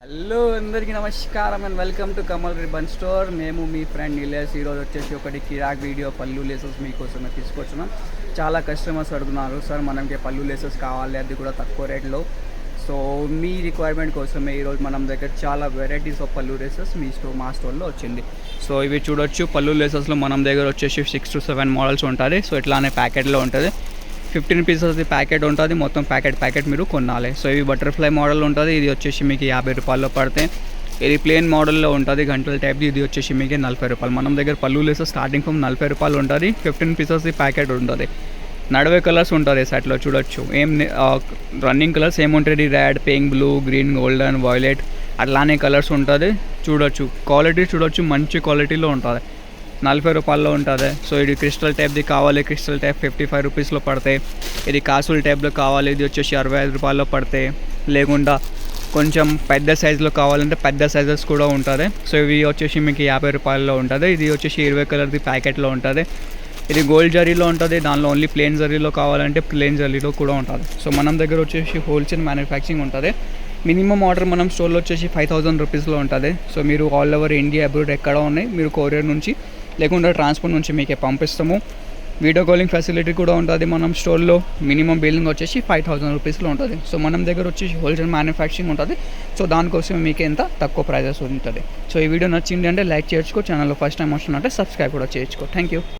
Hello అందరికీ నమస్కారం and welcome to Kamal ribbon store. మేము మీ ఫ్రెండ్ నిలేష్. ఈరోజు వచ్చేసి ఒకటి కిరాక్ వీడియో పళ్ళు లేసెస్ మీకోసమే తీసుకొచ్చున్నాం. చాలా కస్టమర్స్ అడుగుతున్నారు, సార్ మనకి పళ్ళు లేసెస్ కావాలి, అది కూడా తక్కువ రేట్లో. సో మీ రిక్వైర్మెంట్ కోసమే ఈరోజు మనం దగ్గర చాలా వెరైటీస్ ఆఫ్ పళ్ళు లేసెస్ మా స్టోర్లో వచ్చింది. సో ఇవి చూడొచ్చు, పళ్ళు లేసెస్లో మనం దగ్గర వచ్చేసి 6 to 7 మోడల్స్ ఉంటుంది. సో ఇట్లానే ప్యాకెట్లో ఉంటుంది. 15 పీసెస్ ప్యాకెట్ ఉంటుంది. మొత్తం ప్యాకెట్ మీరు కొనాలి. సో ఇవి బటర్ఫ్లై మోడల్ ఉంటుంది. ఇది వచ్చేసి మీకు 50 రూపాయల్లో పడతాయి. ఇది ప్లేన్ మోడల్లో ఉంటుంది, గంటల టైప్. ఇది వచ్చేసి మీకు 40 రూపాయలు. మనం దగ్గర పళ్ళు లేసెస్ స్టార్టింగ్ ఫ్రమ్ 40 రూపాయలు ఉంటుంది. 15 పీసెస్ ప్యాకెట్ ఉంటుంది. 40 కలర్స్ ఉంటుంది సెట్లో. చూడొచ్చు రన్నింగ్ కలర్స్ ఏముంటుంది, red, pink, blue, green, golden, violet, అట్లానే కలర్స్ ఉంటుంది. చూడొచ్చు క్వాలిటీ, చూడొచ్చు మంచి క్వాలిటీలో ఉంటుంది. 40 రూపాయల్లో ఉంటుంది. సో ఇది క్రిస్టల్ టైప్ది కావాలి, క్రిస్టల్ టైప్ 55 రూపీస్లో పడతాయి. ఇది కాసుల్ టైప్లో కావాలి, ఇది వచ్చేసి 65 రూపాయల్లో పడతాయి. లేకుండా కొంచెం పెద్ద సైజులో కావాలంటే పెద్ద సైజెస్ కూడా ఉంటుంది. సో ఇవి వచ్చేసి మీకు 50 రూపాయల్లో ఉంటుంది. ఇది వచ్చేసి 20 కలర్ది ప్యాకెట్లో ఉంటుంది. ఇది గోల్డ్ జరీలో ఉంటుంది. దానిలో ఓన్లీ ప్లేన్ జరీలో కావాలంటే ప్లేన్ జరీలో కూడా ఉంటుంది. సో మనం దగ్గర వచ్చేసి హోల్సేల్ మ్యానుఫ్యాక్చరింగ్ ఉంటుంది. మినిమం ఆర్డర్ మనం స్టోర్లో వచ్చేసి 5000 రూపీస్లో ఉంటుంది. సో మీరు ఆల్ ఓవర్ ఇండియా, అబ్రాడ్ ఎక్కడ ఉన్నాయి, మీరు కొరియర్ నుంచి లేకుండా ట్రాన్స్పోర్ట్ నుంచి మీకే పంపిస్తాము. వీడియో కాలింగ్ ఫెసిలిటీ కూడా ఉంటుంది మనం స్టోర్లో. మినిమం బిల్లింగ్ వచ్చేసి 5000 రూపీస్లో ఉంటుంది. సో మనం దగ్గర వచ్చేసి హోల్సేల్ మ్యానుఫ్యాక్చరింగ్ ఉంటుంది. సో దానికోసం మీకు ఎంత తక్కువ ప్రైజెస్ ఉంటుంది. సో ఈ వీడియో నచ్చింది అంటే లైక్ చేయొచ్చుకో. ఛానల్లో ఫస్ట్ టైం వస్తున్నట్టే సబ్స్క్రైబ్ కూడా చేయొచ్చుకో. Thank you.